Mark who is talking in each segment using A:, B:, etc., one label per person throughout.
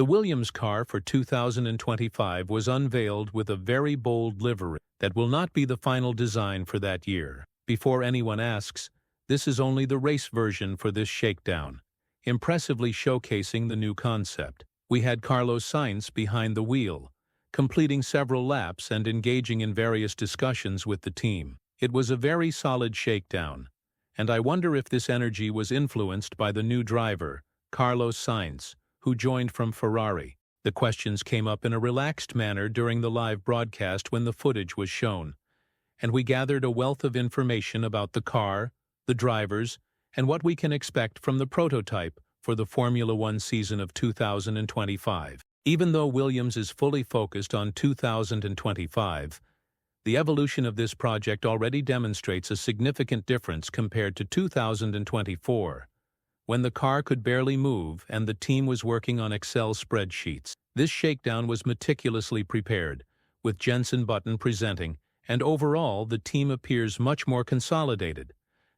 A: The Williams car for 2025 was unveiled with a very bold livery that will not be the final design for that year. Before anyone asks, this is only the race version for this shakedown, impressively showcasing the new concept. We had Carlos Sainz behind the wheel, completing several laps and engaging in various discussions with the team. It was a very solid shakedown, and I wonder if this energy was influenced by the new driver, Carlos Sainz, who joined from Ferrari. The questions came up in a relaxed manner during the live broadcast when the footage was shown, and we gathered a wealth of information about the car, the drivers, and what we can expect from the prototype for the Formula One season of 2025. Even though Williams is fully focused on 2025, the evolution of this project already demonstrates a significant difference compared to 2024, when the car could barely move and the team was working on Excel spreadsheets. This shakedown was meticulously prepared, with Jenson Button presenting, and overall the team appears much more consolidated,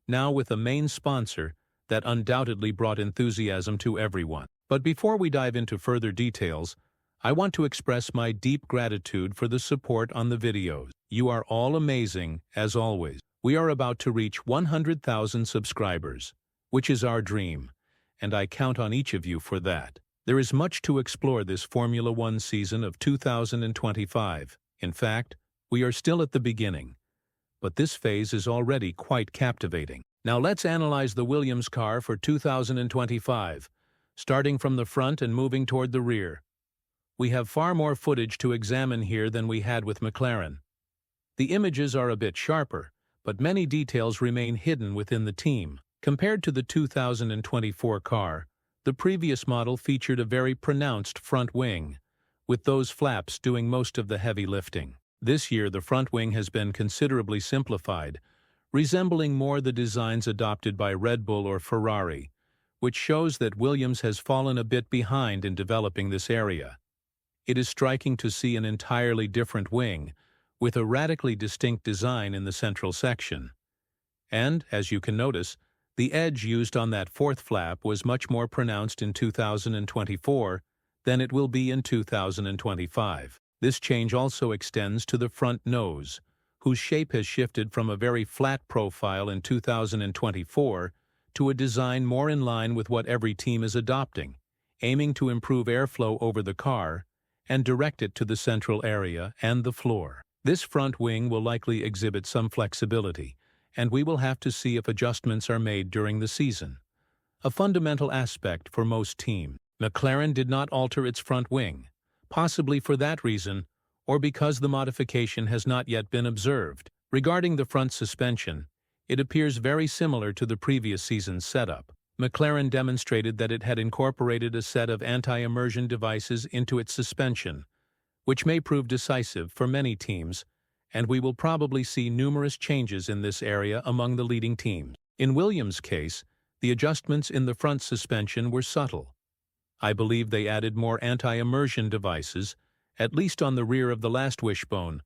A: now with a main sponsor that undoubtedly brought enthusiasm to everyone. But before we dive into further details, I want to express my deep gratitude for the support on the videos. You are all amazing, as always. We are about to reach 100,000 subscribers, which is our dream, and I count on each of you for that. There is much to explore this Formula One season of 2025. In fact, we are still at the beginning, but this phase is already quite captivating. Now let's analyze the Williams car for 2025, starting from the front and moving toward the rear. We have far more footage to examine here than we had with McLaren. The images are a bit sharper, but many details remain hidden within the team. Compared to the 2024 car, the previous model featured a very pronounced front wing, with those flaps doing most of the heavy lifting. This year, the front wing has been considerably simplified, resembling more the designs adopted by Red Bull or Ferrari, which shows that Williams has fallen a bit behind in developing this area. It is striking to see an entirely different wing, with a radically distinct design in the central section. And, as you can notice, the edge used on that fourth flap was much more pronounced in 2024 than it will be in 2025. This change also extends to the front nose, whose shape has shifted from a very flat profile in 2024 to a design more in line with what every team is adopting, aiming to improve airflow over the car and direct it to the central area and the floor. This front wing will likely exhibit some flexibility, and we will have to see if adjustments are made during the season, a fundamental aspect for most teams. McLaren did not alter its front wing, possibly for that reason, or because the modification has not yet been observed. Regarding the front suspension, it appears very similar to the previous season's setup. McLaren demonstrated that it had incorporated a set of anti-immersion devices into its suspension, which may prove decisive for many teams, and we will probably see numerous changes in this area among the leading teams. In Williams' case, the adjustments in the front suspension were subtle. I believe they added more anti-immersion devices, at least on the rear of the last wishbone,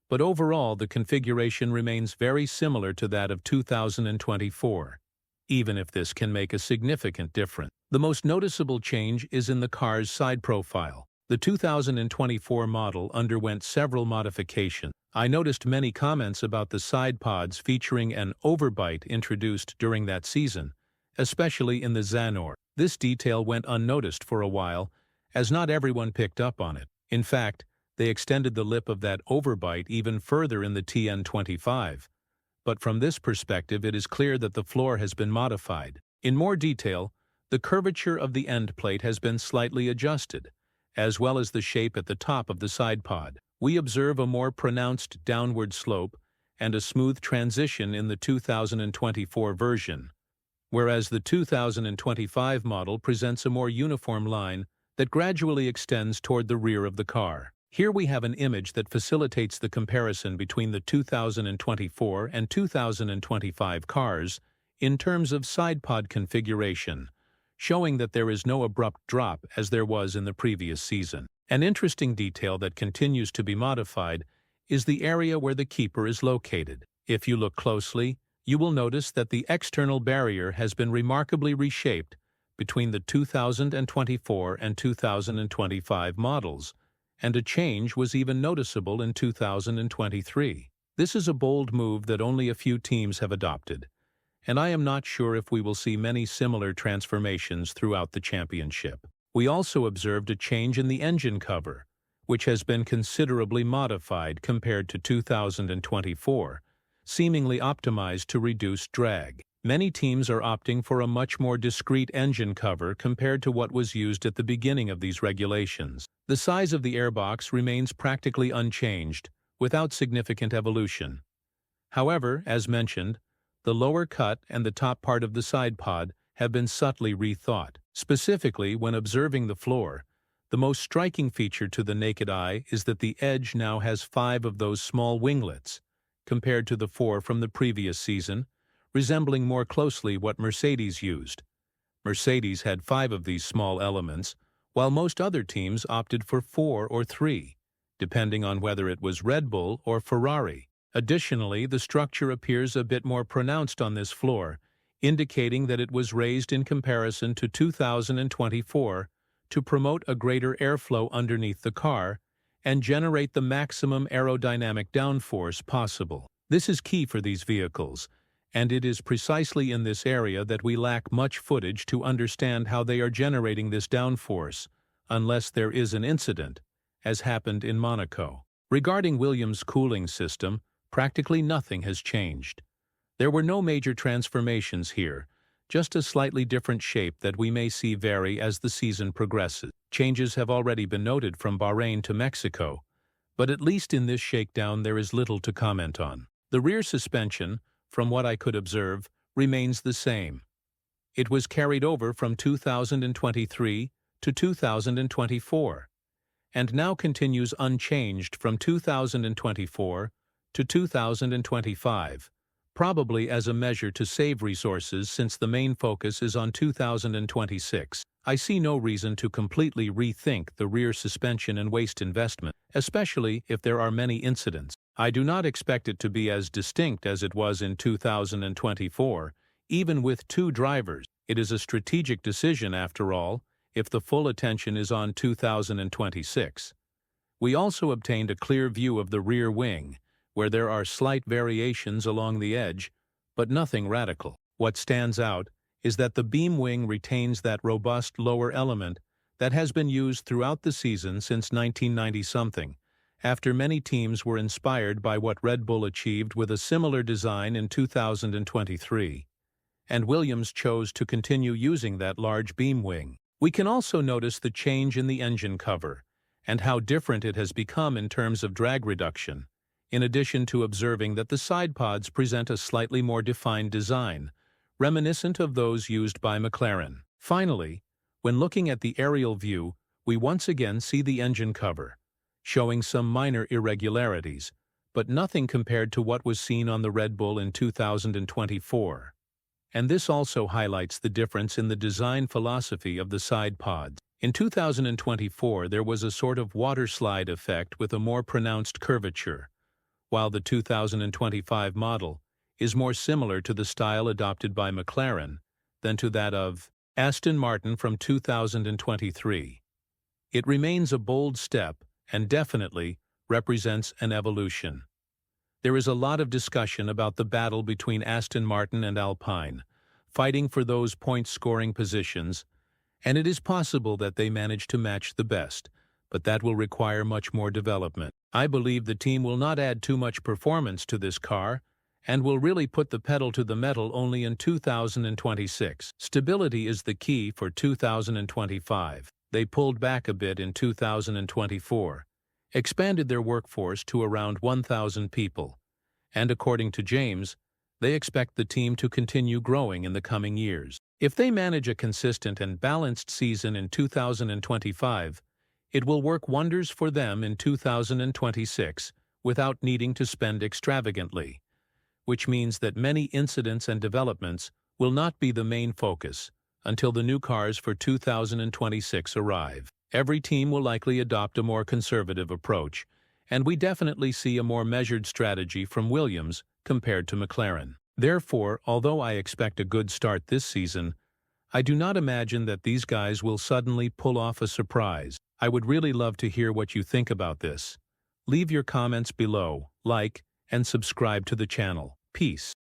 A: but overall the configuration remains very similar to that of 2024, even if this can make a significant difference. The most noticeable change is in the car's side profile. The 2024 model underwent several modifications. I noticed many comments about the side pods featuring an overbite introduced during that season, especially in the Zanor. This detail went unnoticed for a while, as not everyone picked up on it. In fact, they extended the lip of that overbite even further in the TN25. But from this perspective, it is clear that the floor has been modified. In more detail, the curvature of the end plate has been slightly adjusted, as well as the shape at the top of the side pod. We observe a more pronounced downward slope and a smooth transition in the 2024 version, whereas the 2025 model presents a more uniform line that gradually extends toward the rear of the car. Here we have an image that facilitates the comparison between the 2024 and 2025 cars in terms of side pod configuration, showing that there is no abrupt drop as there was in the previous season. An interesting detail that continues to be modified is the area where the keeper is located. If you look closely, you will notice that the external barrier has been remarkably reshaped between the 2024 and 2025 models, and a change was even noticeable in 2023. This is a bold move that only a few teams have adopted, and I am not sure if we will see many similar transformations throughout the championship. We also observed a change in the engine cover, which has been considerably modified compared to 2024, seemingly optimized to reduce drag. Many teams are opting for a much more discreet engine cover compared to what was used at the beginning of these regulations. The size of the airbox remains practically unchanged, without significant evolution. However, as mentioned, the lower cut and the top part of the side pod have been subtly rethought. Specifically, when observing the floor, the most striking feature to the naked eye is that the edge now has 5 of those small winglets, compared to the 4 from the previous season, resembling more closely what Mercedes used. Mercedes had 5 of these small elements, while most other teams opted for 4 or 3, depending on whether it was Red Bull or Ferrari. Additionally, the structure appears a bit more pronounced on this floor, indicating that it was raised in comparison to 2024 to promote a greater airflow underneath the car and generate the maximum aerodynamic downforce possible. This is key for these vehicles, and it is precisely in this area that we lack much footage to understand how they are generating this downforce, unless there is an incident, as happened in Monaco. Regarding Williams' cooling system, practically nothing has changed. There were no major transformations here, just a slightly different shape that we may see vary as the season progresses. Changes have already been noted from Bahrain to Mexico, but at least in this shakedown there is little to comment on. The rear suspension, from what I could observe, remains the same. It was carried over from 2023 to 2024, and now continues unchanged from 2024 to 2025, probably as a measure to save resources since the main focus is on 2026. I see no reason to completely rethink the rear suspension and waste investment, especially if there are many incidents. I do not expect it to be as distinct as it was in 2024, even with 2 drivers. It is a strategic decision, after all, if the full attention is on 2026. We also obtained a clear view of the rear wing, where there are slight variations along the edge, but nothing radical. What stands out is that the beam wing retains that robust lower element that has been used throughout the season since 1990-something, after many teams were inspired by what Red Bull achieved with a similar design in 2023, and Williams chose to continue using that large beam wing. We can also notice the change in the engine cover, and how different it has become in terms of drag reduction, in addition to observing that the side pods present a slightly more defined design, reminiscent of those used by McLaren. Finally, when looking at the aerial view, we once again see the engine cover, showing some minor irregularities, but nothing compared to what was seen on the Red Bull in 2024. And this also highlights the difference in the design philosophy of the side pods. In 2024, there was a sort of water slide effect with a more pronounced curvature, while the 2025 model is more similar to the style adopted by McLaren than to that of Aston Martin from 2023. It remains a bold step and definitely represents an evolution. There is a lot of discussion about the battle between Aston Martin and Alpine, fighting for those point-scoring positions, and it is possible that they manage to match the best, but that will require much more development. I believe the team will not add too much performance to this car and will really put the pedal to the metal only in 2026. Stability is the key for 2025. They pulled back a bit in 2024, expanded their workforce to around 1,000 people, and according to James, they expect the team to continue growing in the coming years. If they manage a consistent and balanced season in 2025, it will work wonders for them in 2026 without needing to spend extravagantly, which means that many incidents and developments will not be the main focus until the new cars for 2026 arrive. Every team will likely adopt a more conservative approach, and we definitely see a more measured strategy from Williams compared to McLaren. Therefore, although I expect a good start this season, I do not imagine that these guys will suddenly pull off a surprise. I would really love to hear what you think about this. Leave your comments below, like, and subscribe to the channel. Peace.